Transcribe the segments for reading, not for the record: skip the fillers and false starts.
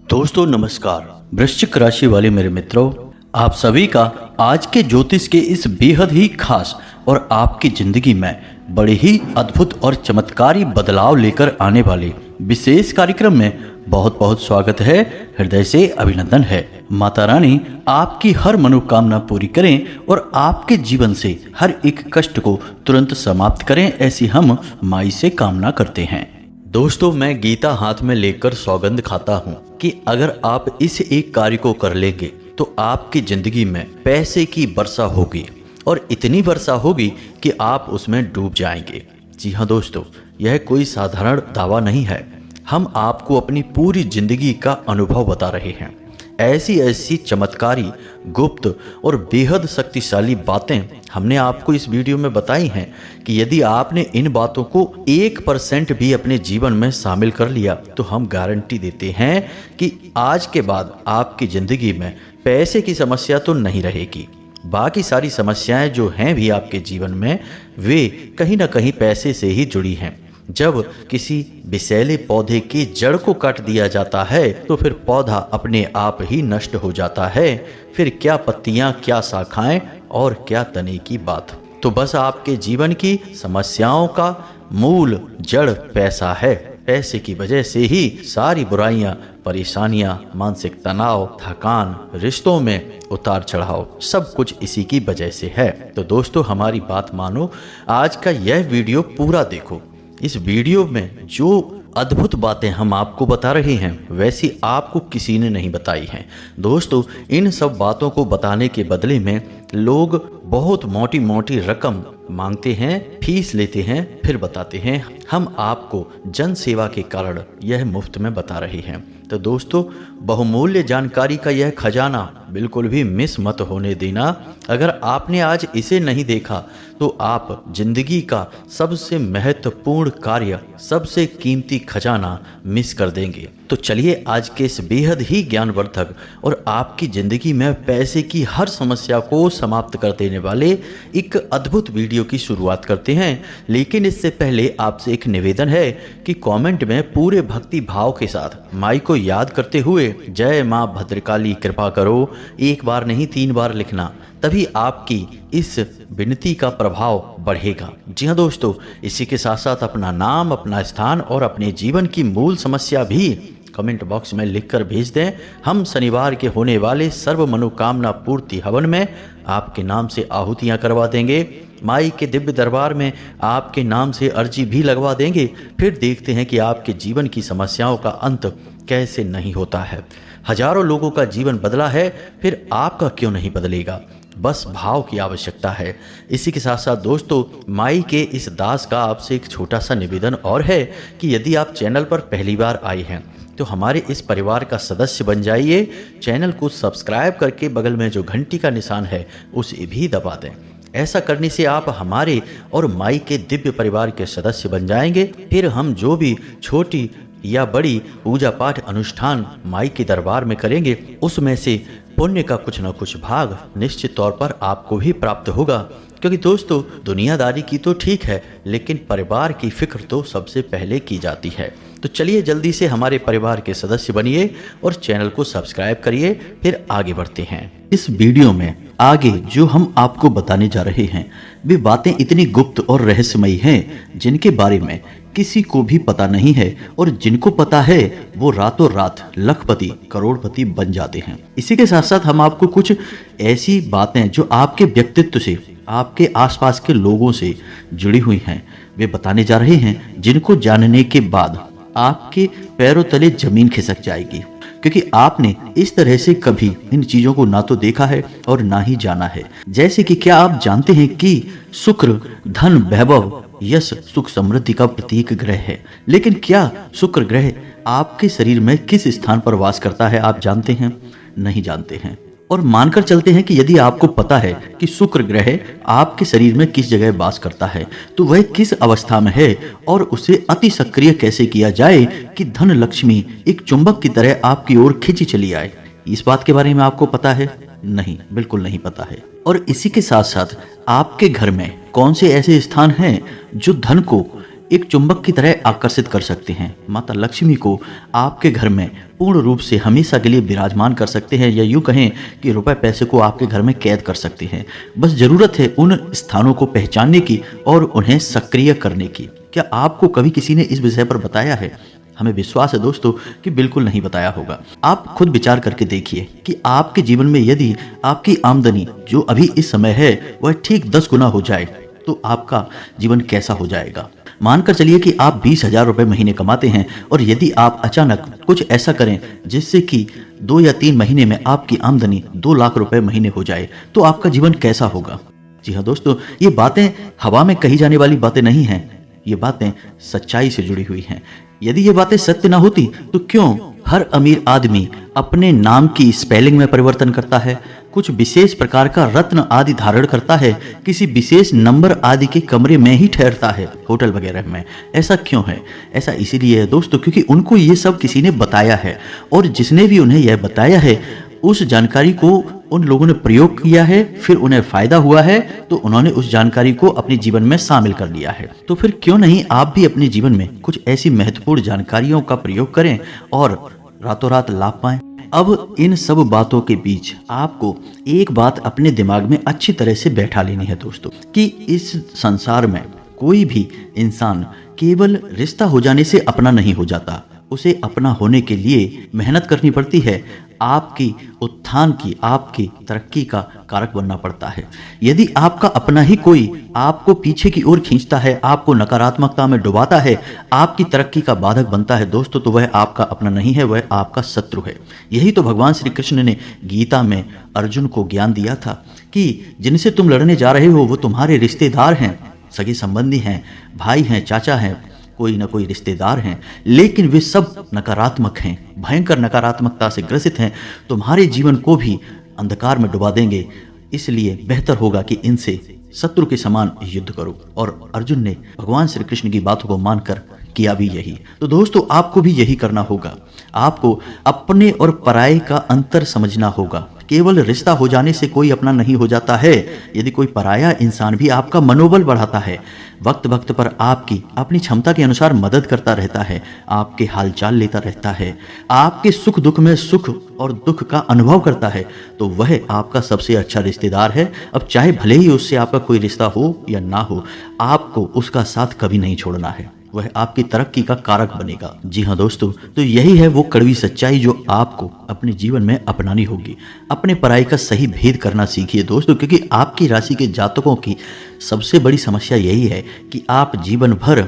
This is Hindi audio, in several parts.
दोस्तों नमस्कार। वृश्चिक राशि वाले मेरे मित्रों, आप सभी का आज के ज्योतिष के इस बेहद ही खास और आपकी जिंदगी में बड़े ही अद्भुत और चमत्कारी बदलाव लेकर आने वाले विशेष कार्यक्रम में बहुत बहुत स्वागत है। हृदय से अभिनंदन है। माता रानी आपकी हर मनोकामना पूरी करें और आपके जीवन से हर एक कष्ट को तुरंत समाप्त करें, ऐसी हम माई से कामना करते हैं। दोस्तों, मैं गीता हाथ में लेकर सौगंध खाता हूँ कि अगर आप इस एक कार्य को कर लेंगे तो आपकी जिंदगी में पैसे की वर्षा होगी और इतनी वर्षा होगी कि आप उसमें डूब जाएंगे। जी हाँ दोस्तों, यह कोई साधारण दावा नहीं है। हम आपको अपनी पूरी जिंदगी का अनुभव बता रहे हैं। ऐसी चमत्कारी, गुप्त और बेहद शक्तिशाली बातें हमने आपको इस वीडियो में बताई हैं कि यदि आपने इन बातों को 1% भी अपने जीवन में शामिल कर लिया तो हम गारंटी देते हैं कि आज के बाद आपकी ज़िंदगी में पैसे की समस्या तो नहीं रहेगी। बाकी सारी समस्याएं जो हैं भी आपके जीवन में, वे कहीं ना कहीं पैसे से ही जुड़ी हैं। जब किसी विषैले पौधे की जड़ को काट दिया जाता है तो फिर पौधा अपने आप ही नष्ट हो जाता है। फिर क्या पत्तियां, क्या शाखाएं और क्या तने की बात। तो बस आपके जीवन की समस्याओं का मूल जड़ पैसा है। पैसे की वजह से ही सारी बुराइयां, परेशानियां, मानसिक तनाव, थकान, रिश्तों में उतार चढ़ाव, सब कुछ इसी की वजह से है। तो दोस्तों, हमारी बात मानो, आज का यह वीडियो पूरा देखो। इस वीडियो में जो अद्भुत बातें हम आपको बता रहे हैं वैसी आपको किसी ने नहीं बताई हैं। दोस्तों, इन सब बातों को बताने के बदले में लोग बहुत मोटी मोटी रकम मांगते हैं, फीस लेते हैं, फिर बताते हैं। हम आपको जन सेवा के कारण यह मुफ्त में बता रहे हैं। तो दोस्तों, बहुमूल्य जानकारी का यह खजाना बिल्कुल भी मिस मत होने देना। अगर आपने आज इसे नहीं देखा तो आप जिंदगी का सबसे महत्वपूर्ण कार्य, सबसे कीमती खजाना मिस कर देंगे। तो चलिए आज के इस बेहद ही ज्ञानवर्धक और आपकी जिंदगी में पैसे की हर समस्या को समाप्त कर देने वाले एक अद्भुत वीडियो की शुरुआत करते हैं। लेकिन इससे पहले आपसे एक निवेदन है कि कमेंट में पूरे भक्ति भाव के साथ माई को याद करते हुए जय माँ भद्रकाली कृपा करो एक बार नहीं 3 बार लिखना, तभी आपकी इस विनती का प्रभाव बढ़ेगा। जी हाँ दोस्तों, इसी के साथ साथ अपना नाम, अपना स्थान और अपने जीवन की मूल समस्या भी कमेंट बॉक्स में लिखकर भेज दें। हम शनिवार के होने वाले सर्व मनोकामना पूर्ति हवन में आपके नाम से आहुतियां करवा देंगे। माई के दिव्य दरबार में आपके नाम से अर्जी भी लगवा देंगे। फिर देखते हैं कि आपके जीवन की समस्याओं का अंत कैसे नहीं होता है। हजारों लोगों का जीवन बदला है, फिर आपका क्यों नहीं बदलेगा? बस भाव की आवश्यकता है। इसी के साथ साथ दोस्तों, माई के इस दास का आपसे एक छोटा सा निवेदन और है कि यदि आप चैनल पर पहली बार आए हैं तो हमारे इस परिवार का सदस्य बन जाइए। चैनल को सब्सक्राइब करके बगल में जो घंटी का निशान है उसे भी दबा दें। ऐसा करने से आप हमारे और माई के दिव्य परिवार के सदस्य बन जाएंगे। फिर हम जो भी छोटी या बड़ी पूजा पाठ अनुष्ठान माई के दरबार में करेंगे, उसमें से पुण्य का कुछ न कुछ भाग निश्चित तौर पर आपको भी प्राप्त होगा। क्योंकि दोस्तों, दुनियादारी की तो ठीक है, लेकिन परिवार की फिक्र तो सबसे पहले की जाती है। तो चलिए जल्दी से हमारे परिवार के सदस्य बनिए और चैनल को सब्सक्राइब करिए। फिर आगे बढ़ते हैं। इस वीडियो में आगे जो हम आपको बताने जा रहे हैं वे बातें इतनी गुप्त और रहस्यमयी हैं जिनके बारे में किसी को भी पता नहीं है, और जिनको पता है वो रातों रात लखपति, करोड़पति बन जाते हैं। इसी के साथ साथ हम आपको कुछ ऐसी बातें जो आपके व्यक्तित्व से, आपके आसपास के लोगों से जुड़ी हुई हैं, वे बताने जा रहे हैं, जिनको जानने के बाद आपके पैरों तले जमीन खिसक जाएगी। क्योंकि आपने इस तरह से कभी इन चीजों को ना तो देखा है और ना ही जाना है। जैसे कि क्या आप जानते हैं कि शुक्र धन, वैभव, यश, सुख, समृद्धि का प्रतीक ग्रह है। लेकिन क्या शुक्र ग्रह आपके शरीर में किस स्थान पर वास करता है आप जानते हैं? नहीं जानते हैं। और मानकर चलते हैं कि यदि आपको पता है कि शुक्र ग्रह आपके शरीर में किस जगह वास करता है तो वह किस अवस्था में है और उसे अति सक्रिय कैसे किया जाए कि धन लक्ष्मी एक चुंबक की तरह आपकी ओर खींची चली आए। इस बात के बारे में आपको पता है? नहीं, बिल्कुल नहीं पता है। और इसी के साथ साथ आपके घर में कौन से ऐसे स्थान हैं जो धन को एक चुंबक की तरह आकर्षित कर सकते हैं। माता लक्ष्मी को आपके घर में पूर्ण रूप से हमेशा के लिए विराजमान कर सकते हैं, या यूँ कहें कि रुपए पैसे को आपके घर में कैद कर सकते हैं। बस ज़रूरत है उन स्थानों को पहचानने की और उन्हें सक्रिय करने की। क्या आपको कभी किसी ने इस विषय पर बताया है? हमें विश्वास है दोस्तों कि बिल्कुल नहीं बताया होगा। आप खुद विचार करके देखिए कि आपके जीवन में यदि आपकी आमदनी जो अभी इस समय है वह ठीक 10 गुना हो जाए तो आपका जीवन कैसा हो जाएगा। मानकर चलिए कि आप 20,000 रुपये महीने कमाते हैं और यदि आप अचानक कुछ ऐसा करें जिससे कि 2 या 3 महीने में आपकी आमदनी 2 लाख रुपए महीने हो जाए तो आपका जीवन कैसा होगा। जी हाँ दोस्तों, ये बातें हवा में कही जाने वाली बातें नहीं हैं, ये बातें सच्चाई से जुड़ी हुई हैं। यदि ये बातें सत्य ना होती तो क्यों हर अमीर आदमी अपने नाम की स्पेलिंग में परिवर्तन करता है, कुछ विशेष प्रकार का रत्न आदि धारण करता है, किसी विशेष नंबर आदि के कमरे में ही ठहरता है, होटल वगैरह में। ऐसा क्यों है? ऐसा इसीलिए है दोस्तों क्योंकि उनको ये सब किसी ने बताया है, और जिसने भी उन्हें यह बताया है उस जानकारी को उन लोगों ने प्रयोग किया है, फिर उन्हें फायदा हुआ है तो उन्होंने उस जानकारी को अपने जीवन में शामिल कर लिया है। तो फिर क्यों नहीं आप भी अपने जीवन में कुछ ऐसी महत्वपूर्ण जानकारियों का प्रयोग करें और रातों रात लाभ पाएं। अब इन सब बातों के बीच आपको एक बात अपने दिमाग में अच्छी तरह से बैठा लेनी है दोस्तों, कि इस संसार में कोई भी इंसान केवल रिश्ता हो जाने से अपना नहीं हो जाता। उसे अपना होने के लिए मेहनत करनी पड़ती है, आपकी उत्थान की, आपकी तरक्की का कारक बनना पड़ता है। यदि आपका अपना ही कोई आपको पीछे की ओर खींचता है, आपको नकारात्मकता में डुबाता है, आपकी तरक्की का बाधक बनता है दोस्तों, तो वह आपका अपना नहीं है, वह आपका शत्रु है। यही तो भगवान श्री कृष्ण ने गीता में अर्जुन को ज्ञान दिया था कि जिनसे तुम लड़ने जा रहे हो वो तुम्हारे रिश्तेदार हैं, सगे संबंधी हैं, भाई हैं, चाचा हैं, कोई ना कोई रिश्तेदार हैं, लेकिन वे सब नकारात्मक हैं, भयंकर नकारात्मकता से ग्रसित हैं, तुम्हारे जीवन को भी अंधकार में डुबा देंगे। इसलिए बेहतर होगा कि इनसे शत्रु के समान युद्ध करो। और अर्जुन ने भगवान श्री कृष्ण की बातों को मानकर किया भी यही। तो दोस्तों आपको भी यही करना होगा। आपको अपने और पराये का अंतर समझना होगा। केवल रिश्ता हो जाने से कोई अपना नहीं हो जाता है। यदि कोई पराया इंसान भी आपका मनोबल बढ़ाता है, वक्त वक्त पर आपकी अपनी क्षमता के अनुसार मदद करता रहता है, आपके हालचाल लेता रहता है, आपके सुख दुख में सुख और दुख का अनुभव करता है, तो वह आपका सबसे अच्छा रिश्तेदार है। अब चाहे भले ही उससे आपका कोई रिश्ता हो या ना हो, आपको उसका साथ कभी नहीं छोड़ना है। वह आपकी तरक्की का कारक बनेगा। जी हाँ दोस्तों, तो यही है वो कड़वी सच्चाई जो आपको अपने जीवन में अपनानी होगी। अपने पराई का सही भेद करना सीखिए दोस्तों, क्योंकि आपकी राशि के जातकों की सबसे बड़ी समस्या यही है कि आप जीवन भर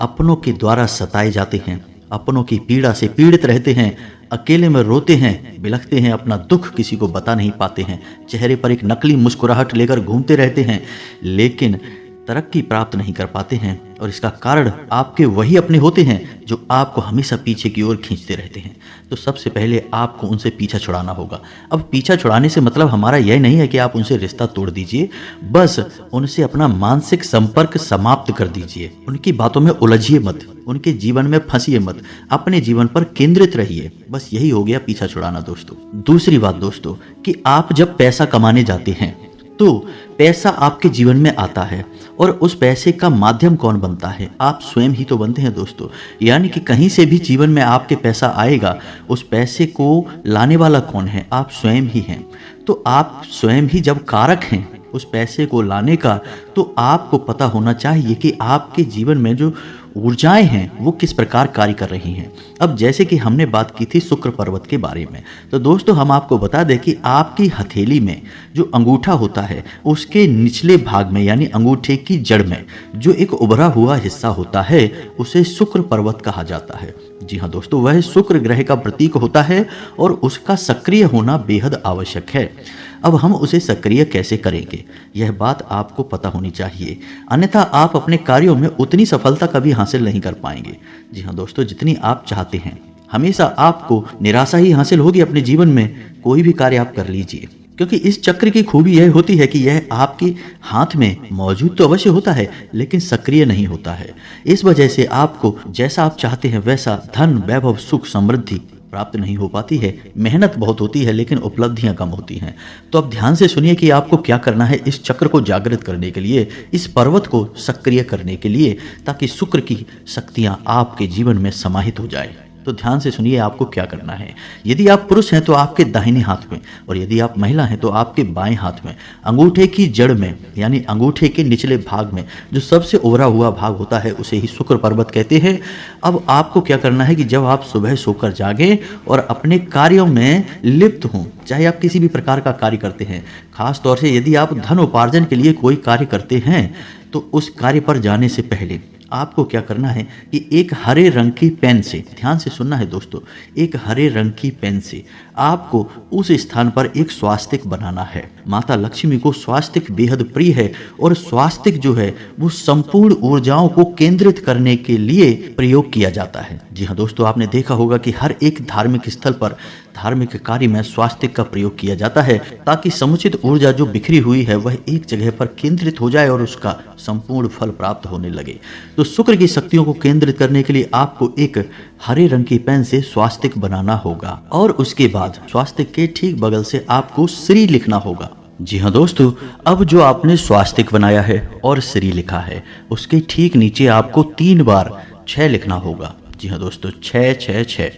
अपनों के द्वारा सताए जाते हैं, अपनों की पीड़ा से पीड़ित रहते हैं, अकेले में रोते हैं, बिलखते हैं, अपना दुख किसी को बता नहीं पाते हैं, चेहरे पर एक नकली मुस्कुराहट लेकर घूमते रहते हैं, लेकिन तरक्की प्राप्त नहीं कर पाते हैं। और इसका कारण आपके वही अपने होते हैं जो आपको हमेशा पीछे की ओर खींचते रहते हैं। तो सबसे पहले आपको उनसे पीछा छुड़ाना होगा। अब पीछा छुड़ाने से मतलब हमारा यह नहीं है कि आप उनसे रिश्ता तोड़ दीजिए, बस उनसे अपना मानसिक संपर्क समाप्त कर दीजिए। उनकी बातों में उलझिए मत, उनके जीवन में फंसिए मत, अपने जीवन पर केंद्रित रहिए। बस यही हो गया पीछा छुड़ाना दोस्तों। दूसरी बात दोस्तों कि आप जब पैसा कमाने जाते हैं तो पैसा आपके जीवन में आता है, और उस पैसे का माध्यम कौन बनता है? आप स्वयं ही तो बनते हैं दोस्तों। यानी कि कहीं से भी जीवन में आपके पैसा आएगा, उस पैसे को लाने वाला कौन है? आप स्वयं ही हैं। तो आप स्वयं ही जब कारक हैं उस पैसे को लाने का, तो आपको पता होना चाहिए कि आपके जीवन में जो ऊर्जाएं हैं वो किस प्रकार कार्य कर रही हैं। अब जैसे कि हमने बात की थी शुक्र पर्वत के बारे में, तो दोस्तों हम आपको बता दें कि आपकी हथेली में जो अंगूठा होता है उसके निचले भाग में, यानी अंगूठे की जड़ में जो एक उभरा हुआ हिस्सा होता है, उसे शुक्र पर्वत कहा जाता है। जी हाँ दोस्तों, वह शुक्र ग्रह का प्रतीक होता है और उसका सक्रिय होना बेहद आवश्यक है। अब हम उसे सक्रिय कैसे करेंगे, यह बात आपको पता होनी चाहिए, अन्यथा आप अपने कार्यों में उतनी सफलता कभी हासिल नहीं कर पाएंगे। जी हाँ दोस्तों, जितनी आप चाहते हैं। हमेशा आपको निराशा ही हासिल होगी अपने जीवन में। कोई भी कार्य आप कर लीजिए, क्योंकि इस चक्र की खूबी यह होती है कि यह आपके हाथ में मौजूद तो अवश्य होता है, लेकिन सक्रिय नहीं होता है। इस वजह से आपको जैसा आप चाहते हैं वैसा धन, वैभव, सुख, समृद्धि प्राप्त नहीं हो पाती है। मेहनत बहुत होती है लेकिन उपलब्धियां कम होती हैं। तो अब ध्यान से सुनिए कि आपको क्या करना है इस चक्र को जागृत करने के लिए, इस पर्वत को सक्रिय करने के लिए, ताकि शुक्र की शक्तियां आपके जीवन में समाहित हो जाए। तो ध्यान से सुनिए आपको क्या करना है। यदि आप पुरुष हैं तो आपके दाहिने हाथ में, और यदि आप महिला हैं तो आपके बाएं हाथ में, अंगूठे की जड़ में, यानी अंगूठे के निचले भाग में जो सबसे ओवरा हुआ भाग होता है उसे ही शुक्र पर्वत कहते हैं। अब आपको क्या करना है कि जब आप सुबह सोकर जागें और अपने कार्यों में लिप्त हों, चाहे आप किसी भी प्रकार का कार्य करते हैं, खास तौर से यदि आप धन उपार्जन के लिए कोई कार्य करते हैं, तो उस कार्य पर जाने से पहले आपको क्या करना है कि एक हरे रंग की पेन से, ध्यान से सुनना है दोस्तों, एक हरे रंग की पेन से आपको उस स्थान पर एक स्वास्तिक बनाना है। माता लक्ष्मी को स्वास्तिक बेहद प्रिय है और स्वास्तिक जो है वो संपूर्ण ऊर्जाओं को केंद्रित करने के लिए प्रयोग किया जाता है। जी हाँ दोस्तों, आपने देखा होगा कि हर एक धार्मिक स्थल पर, धार्मिक कार्य में स्वास्तिक का प्रयोग किया जाता है ताकि समुचित ऊर्जा जो बिखरी हुई है वह एक जगह पर केंद्रित हो जाए और उसका संपूर्ण फल प्राप्त होने लगे। तो शुक्र की शक्तियों को केंद्रित करने के लिए आपको एक हरे रंग की पेन से स्वास्तिक बनाना होगा और उसके बाद स्वास्तिक के ठीक बगल से आपको श्री लिखना होगा। जी हाँ दोस्तों, अब जो आपने स्वास्तिक बनाया है और श्री लिखा है उसके ठीक नीचे आपको 3 बार 6 लिखना होगा। जी हाँ दोस्तों, 6 6 6।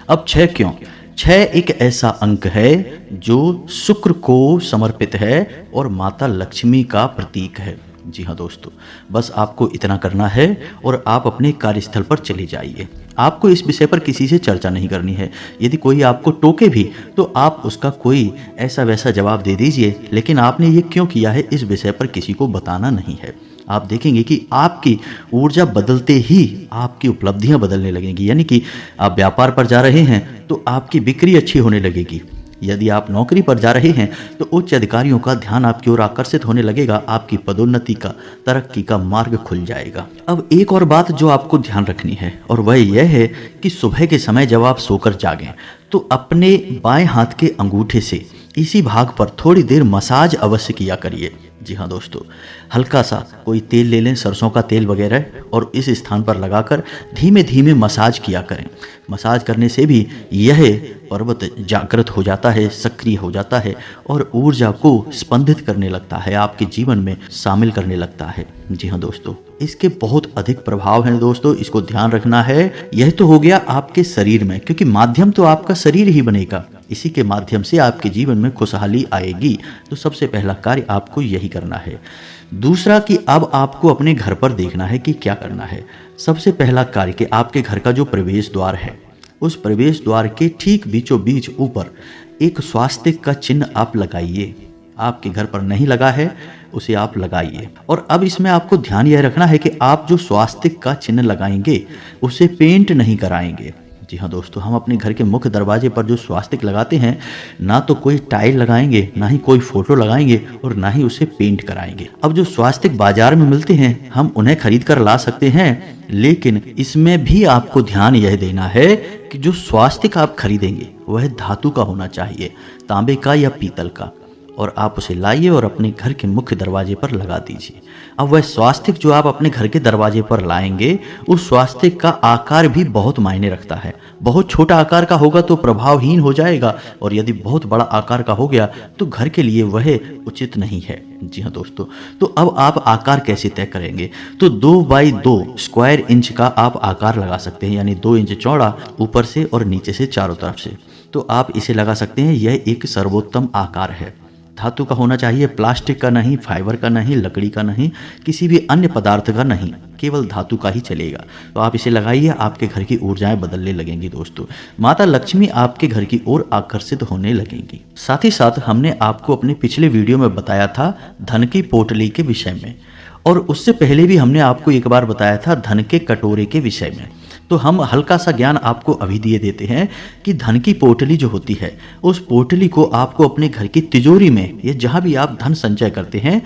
अब 6 क्यों? 6 एक ऐसा अंक है जो शुक्र को समर्पित है और माता लक्ष्मी का प्रतीक है। जी हाँ दोस्तों, बस आपको इतना करना है और आप अपने कार्यस्थल पर चले जाइए। आपको इस विषय पर किसी से चर्चा नहीं करनी है। यदि कोई आपको टोके भी तो आप उसका कोई ऐसा वैसा जवाब दे दीजिए, लेकिन आपने ये क्यों किया है इस विषय पर किसी को बताना नहीं है। आप देखेंगे कि आपकी ऊर्जा बदलते ही आपकी उपलब्धियां बदलने लगेंगी। यानी कि आप व्यापार पर जा रहे हैं तो आपकी बिक्री अच्छी होने लगेगी। यदि आप नौकरी पर जा रहे हैं तो उच्च अधिकारियों का ध्यान आपकी ओर आकर्षित होने लगेगा, आपकी पदोन्नति का, तरक्की का मार्ग खुल जाएगा। अब एक और बात जो आपको ध्यान रखनी है और वह यह है कि सुबह के समय जब आप सोकर जागें तो अपने बाएं हाथ के अंगूठे से इसी भाग पर थोड़ी देर मसाज अवश्य किया करिए। जी हाँ दोस्तों, हल्का सा कोई तेल ले लें, सरसों का तेल वगैरह, और इस स्थान पर लगाकर धीमे धीमे मसाज किया करें। मसाज करने से भी यह पर्वत जागृत हो जाता है, सक्रिय हो जाता है और ऊर्जा को स्पंदित करने लगता है, आपके जीवन में शामिल करने लगता है। जी हाँ दोस्तों, इसके बहुत अधिक प्रभाव हैं दोस्तों, इसको ध्यान रखना है। यह तो हो गया आपके शरीर में, क्योंकि माध्यम तो आपका शरीर ही बनेगा, इसी के माध्यम से आपके जीवन में खुशहाली आएगी। तो सबसे पहला कार्य आपको यही करना है। दूसरा कि अब आपको अपने घर पर देखना है कि क्या करना है। सबसे पहला कार्य कि आपके घर का जो प्रवेश द्वार है, उस प्रवेश द्वार के ठीक बीचों बीच ऊपर एक स्वास्तिक का चिन्ह आप लगाइए। आपके घर पर नहीं लगा है उसे आप लगाइए। और अब इसमें आपको ध्यान यह रखना है कि आप जो स्वास्तिक का चिन्ह लगाएंगे उसे पेंट नहीं कराएंगे। जी हाँ दोस्तों, हम अपने घर के मुख्य दरवाजे पर जो स्वास्तिक लगाते हैं, ना तो कोई टाइल लगाएंगे, ना ही कोई फोटो लगाएंगे और ना ही उसे पेंट कराएंगे। अब जो स्वास्तिक बाजार में मिलते हैं हम उन्हें खरीद कर ला सकते हैं, लेकिन इसमें भी आपको ध्यान यह देना है कि जो स्वास्तिक आप खरीदेंगे वह धातु का होना चाहिए, तांबे का या पीतल का, और आप उसे लाइए और अपने घर के मुख्य दरवाजे पर लगा दीजिए। अब वह स्वास्तिक जो आप अपने घर के दरवाजे पर लाएंगे, उस स्वास्तिक का आकार भी बहुत मायने रखता है। बहुत छोटा आकार का होगा तो प्रभावहीन हो जाएगा, और यदि बहुत बड़ा आकार का हो गया तो घर के लिए वह उचित नहीं है। जी हाँ दोस्तों, तो अब आप आकार कैसे तय करेंगे? तो 2 बाई 2 स्क्वायर इंच का आप आकार लगा सकते हैं, यानी 2 इंच चौड़ा ऊपर से और नीचे से चारों तरफ से। तो आप इसे लगा सकते हैं। यह एक सर्वोत्तम आकार है। धातु का होना चाहिए, प्लास्टिक का नहीं, फाइबर का नहीं, लकड़ी का नहीं, किसी भी अन्य पदार्थ का नहीं, केवल धातु का ही चलेगा। तो आप इसे लगाइए, आपके घर की ऊर्जाएं बदलने लगेंगी दोस्तों। माता लक्ष्मी आपके घर की ओर आकर्षित होने लगेंगी। साथ ही साथ हमने आपको अपने पिछले वीडियो में बताया था धन की पोटली के विषय में, और उससे पहले भी हमने आपको एक बार बताया था धन के कटोरे के विषय में। तो हम हल्का सा ज्ञान आपको अभी दिए देते हैं कि धन की पोटली जो होती है, उस पोटली को आपको अपने घर की तिजोरी में या जहाँ भी आप धन संचय करते हैं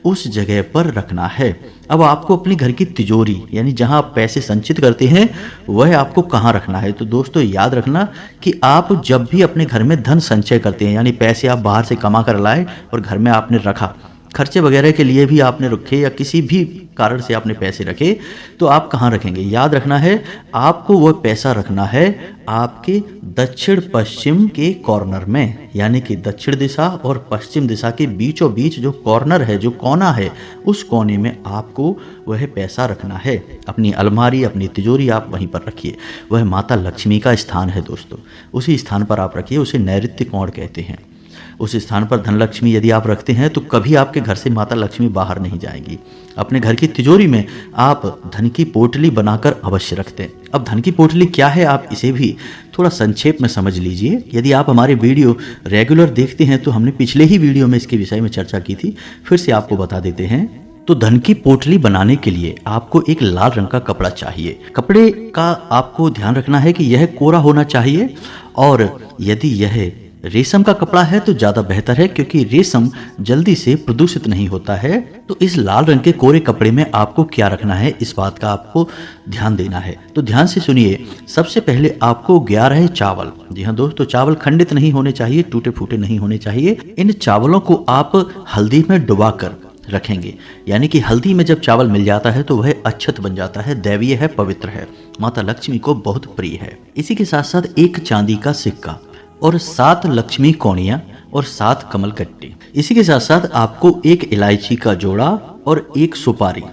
उस जगह पर रखना है। अब आपको अपने घर की तिजोरी यानी जहाँ आप पैसे संचित करते हैं वह आपको कहाँ रखना है? तो दोस्तों याद रखना कि आप जब भी अपने घर में धन संचय करते हैं, यानी पैसे आप बाहर से कमा कर लाए और घर में आपने रखा, खर्चे वगैरह के लिए भी आपने रखे या किसी भी कारण से आपने पैसे रखे तो आप कहाँ रखेंगे? याद रखना है आपको वह पैसा रखना है आपके दक्षिण पश्चिम के कॉर्नर में, यानी कि दक्षिण दिशा और पश्चिम दिशा के बीचों बीच जो कॉर्नर है, जो कोना है, उस कोने में आपको वह पैसा रखना है। अपनी अलमारी, अपनी तिजोरी आप वहीं पर रखिए। वह माता लक्ष्मी का स्थान है दोस्तों, उसी स्थान पर आप रखिए। उसे नैऋत्य कोण कहते हैं। उस स्थान पर धनलक्ष्मी यदि आप रखते हैं तो कभी आपके घर से माता लक्ष्मी बाहर नहीं जाएगी। अपने घर की तिजोरी में आप धन की पोटली बनाकर अवश्य रखते हैं। अब धन की पोटली क्या है, आप इसे भी थोड़ा संक्षेप में समझ लीजिए। यदि आप हमारे वीडियो रेगुलर देखते हैं तो हमने पिछले ही वीडियो में इसके विषय में चर्चा की थी, फिर से आपको बता देते हैं। तो धन की पोटली बनाने के लिए आपको एक लाल रंग का कपड़ा चाहिए। कपड़े का आपको ध्यान रखना है कि यह कोरा होना चाहिए, और यदि यह रेशम का कपड़ा है तो ज़्यादा बेहतर है, क्योंकि रेशम जल्दी से प्रदूषित नहीं होता है। तो इस लाल रंग के कोरे कपड़े में आपको क्या रखना है, इस बात का आपको ध्यान देना है। तो ध्यान से सुनिए। सबसे पहले आपको 11 चावल, जी हाँ दोस्तों, चावल खंडित नहीं होने चाहिए, टूटे फूटे नहीं होने चाहिए। इन चावलों को आप हल्दी में डुबाकर रखेंगे, यानी कि हल्दी में जब चावल मिल जाता है तो वह अक्षत बन जाता है, दैवीय है, पवित्र है, माता लक्ष्मी को बहुत प्रिय है। इसी के साथ साथ एक चांदी का सिक्का और 7 लक्ष्मी कौड़ियाँ और 7 कमल कट्टे। इसी के साथ साथ आपको एक इलायची का जोड़ा और एक सुपारी।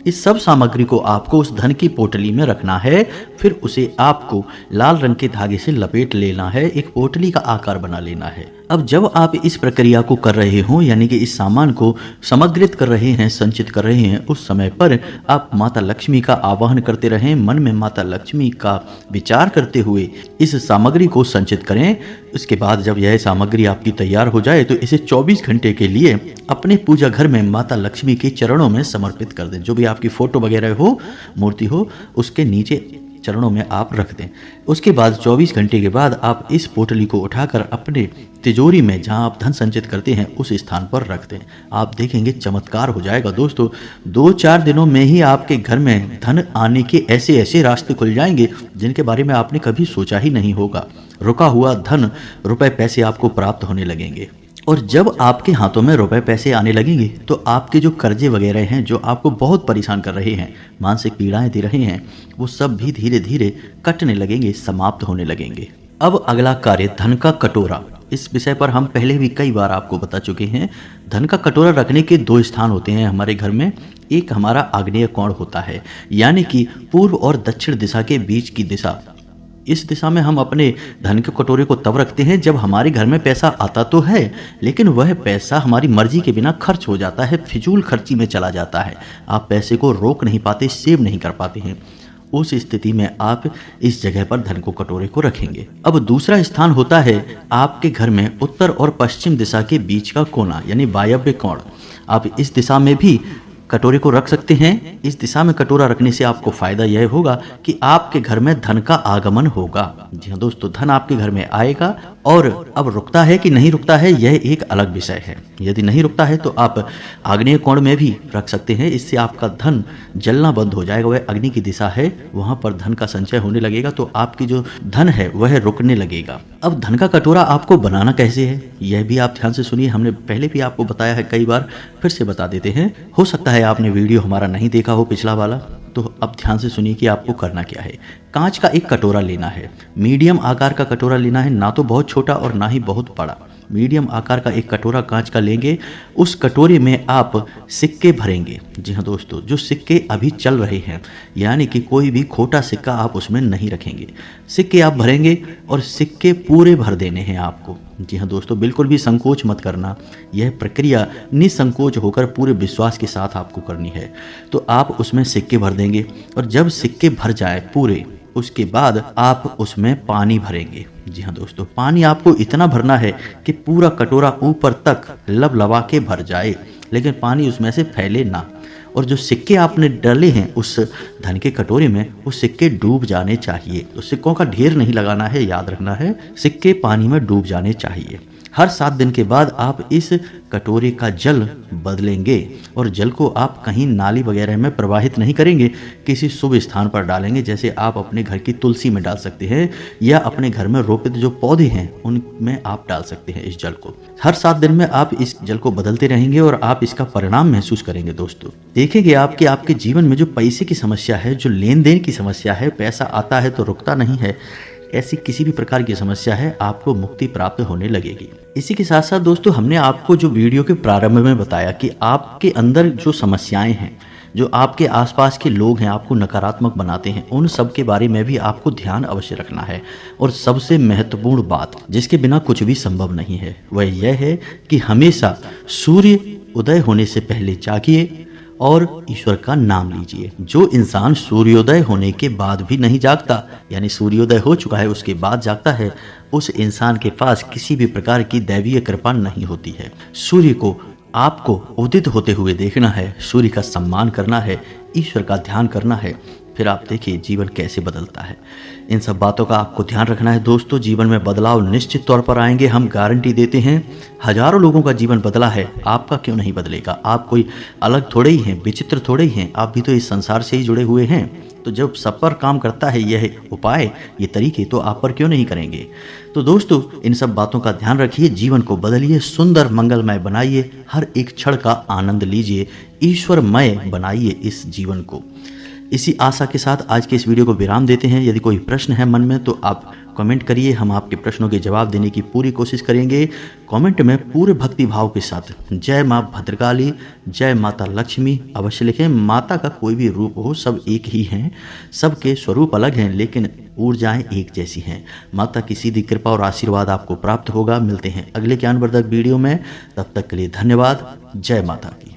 इस सब सामग्री को आपको उस धन की पोटली में रखना है। फिर उसे आपको लाल रंग के धागे से लपेट लेना है, एक पोटली का आकार बना लेना है। अब जब आप इस प्रक्रिया को कर रहे हो, यानी कि इस सामान को समग्रित कर रहे हैं, संचित कर रहे हैं, उस समय पर आप माता लक्ष्मी का आवाहन करते रहें। मन में माता लक्ष्मी का विचार करते हुए इस सामग्री को संचित करें। उसके बाद जब यह सामग्री आपकी तैयार हो जाए तो इसे 24 घंटे के लिए अपने पूजा घर में माता लक्ष्मी के चरणों में समर्पित कर दें। जो भी आपकी फोटो वगैरह हो, मूर्ति हो, उसके नीचे चरणों में आप रख दें। उसके बाद 24 घंटे के बाद आप इस पोटली को उठाकर अपने तिजोरी में, जहां आप धन संचित करते हैं, उस स्थान पर रख दें। आप देखेंगे चमत्कार हो जाएगा दोस्तों। 2-4 दिनों में ही आपके घर में धन आने के ऐसे ऐसे रास्ते खुल जाएंगे जिनके बारे में आपने कभी सोचा ही नहीं होगा। रुका हुआ धन, रुपए पैसे आपको प्राप्त होने लगेंगे। और जब आपके हाथों में रुपए पैसे आने लगेंगे तो आपके जो कर्जे वगैरह हैं, जो आपको बहुत परेशान कर रहे हैं, मानसिक पीड़ाएं दे रहे हैं, वो सब भी धीरे धीरे कटने लगेंगे, समाप्त होने लगेंगे। अब अगला कार्य, धन का कटोरा। इस विषय पर हम पहले भी कई बार आपको बता चुके हैं। धन का कटोरा रखने के 2 स्थान होते हैं हमारे घर में। एक हमारा आग्नेय कोण होता है, यानी कि पूर्व और दक्षिण दिशा के बीच की दिशा। इस दिशा में हम अपने धन के कटोरे को तब रखते हैं जब हमारे घर में पैसा आता तो है, लेकिन वह पैसा हमारी मर्जी के बिना खर्च हो जाता है, फिजूल खर्ची में चला जाता है। आप पैसे को रोक नहीं पाते, सेव नहीं कर पाते हैं। उस स्थिति में आप इस जगह पर धन को कटोरे को रखेंगे। अब दूसरा स्थान होता है आपके घर में उत्तर और पश्चिम दिशा के बीच का कोना, यानी वायव्य कोण। आप इस दिशा में भी कटोरे को रख सकते हैं। इस दिशा में कटोरा रखने से आपको फायदा यह होगा कि आपके घर में धन का आगमन होगा। जी हाँ दोस्तों, धन आपके घर में आएगा। और अब रुकता है कि नहीं रुकता है, यह एक अलग विषय है। यदि नहीं रुकता है तो आप आग्नेय कोण में भी रख सकते हैं। इससे आपका धन जलना बंद हो जाएगा। वह अग्नि की दिशा है, वहां पर धन का संचय होने लगेगा, तो आपकी जो धन है वह रुकने लगेगा। अब धन का कटोरा आपको बनाना कैसे है, यह भी आप ध्यान से सुनिए। हमने पहले भी आपको बताया है कई बार, फिर से बता देते हैं। हो सकता है आपने वीडियो हमारा नहीं देखा हो, पिछला वाला, तो अब ध्यान से सुनिए कि आपको करना क्या है। कांच का एक कटोरा लेना है, मीडियम आकार का कटोरा लेना है, ना तो बहुत छोटा और ना ही बहुत बड़ा। मीडियम आकार का एक कटोरा कांच का लेंगे। उस कटोरे में आप सिक्के भरेंगे। जी हाँ दोस्तों, जो सिक्के अभी चल रहे हैं, यानी कि कोई भी खोटा सिक्का आप उसमें नहीं रखेंगे। सिक्के आप भरेंगे और सिक्के पूरे भर देने हैं आपको। जी हाँ दोस्तों, बिल्कुल भी संकोच मत करना। यह प्रक्रिया निसंकोच होकर पूरे विश्वास के साथ आपको करनी है। तो आप उसमें सिक्के भर देंगे और जब सिक्के भर जाए पूरे, उसके बाद आप उसमें पानी भरेंगे। जी हाँ दोस्तों, पानी आपको इतना भरना है कि पूरा कटोरा ऊपर तक लबलबा के भर जाए, लेकिन पानी उसमें से फैले ना। और जो सिक्के आपने डाले हैं उस धन के कटोरे में, वो सिक्के डूब जाने चाहिए। तो सिक्कों का ढेर नहीं लगाना है, याद रखना है, सिक्के पानी में डूब जाने चाहिए। हर 7 दिन के बाद आप इस कटोरे का जल बदलेंगे और जल को आप कहीं नाली वगैरह में प्रवाहित नहीं करेंगे, किसी शुभ स्थान पर डालेंगे। जैसे आप अपने घर की तुलसी में डाल सकते हैं या अपने घर में रोपित जो पौधे हैं उनमें आप डाल सकते हैं इस जल को। हर 7 दिन में आप इस जल को बदलते रहेंगे और आप इसका परिणाम महसूस करेंगे। दोस्तों देखेंगे आपके जीवन में जो पैसे की समस्या है, जो लेन देन की समस्या है, पैसा आता है तो रुकता नहीं है, ऐसी किसी भी प्रकार की समस्या है, आपको मुक्ति प्राप्त होने लगेगी। इसी के साथ साथ दोस्तों हमने आपको जो वीडियो के प्रारंभ में बताया कि आपके अंदर जो समस्याएं हैं, जो आपके आसपास के लोग हैं आपको नकारात्मक बनाते हैं, उन सब के बारे में भी आपको ध्यान अवश्य रखना है। और सबसे महत्वपूर्ण बात जिसके बिना कुछ भी संभव नहीं है वह यह है कि हमेशा सूर्य उदय होने से पहले जागिए और ईश्वर का नाम लीजिए। जो इंसान सूर्योदय होने के बाद भी नहीं जागता, यानी सूर्योदय हो चुका है उसके बाद जागता है, उस इंसान के पास किसी भी प्रकार की दैवीय कृपा नहीं होती है। सूर्य को आपको उदित होते हुए देखना है, सूर्य का सम्मान करना है, ईश्वर का ध्यान करना है, फिर आप देखिए जीवन कैसे बदलता है। इन सब बातों का आपको ध्यान रखना है दोस्तों। जीवन में बदलाव निश्चित तौर पर आएंगे, हम गारंटी देते हैं। हजारों लोगों का जीवन बदला है, आपका क्यों नहीं बदलेगा? आप कोई अलग थोड़े ही हैं, विचित्र थोड़े ही हैं, आप भी तो इस संसार से ही जुड़े हुए हैं। तो जब सब पर काम करता है यह उपाय, ये तरीके, तो आप पर क्यों नहीं करेंगे? तो दोस्तों इन सब बातों का ध्यान रखिए, जीवन को बदलिए, सुंदर मंगलमय बनाइए, हर एक क्षण का आनंद लीजिए, ईश्वरमय बनाइए इस जीवन को। इसी आशा के साथ आज के इस वीडियो को विराम देते हैं। यदि कोई प्रश्न है मन में तो आप कमेंट करिए, हम आपके प्रश्नों के जवाब देने की पूरी कोशिश करेंगे। कमेंट में पूरे भक्ति भाव के साथ जय माँ भद्रकाली, जय माता लक्ष्मी अवश्य लिखें। माता का कोई भी रूप हो, सब एक ही हैं, सबके स्वरूप अलग हैं लेकिन ऊर्जाएं एक जैसी हैं। माता की सीधी कृपा और आशीर्वाद आपको प्राप्त होगा। मिलते हैं अगले ज्ञानवर्धक वीडियो में, तब तक के लिए धन्यवाद। जय माता की।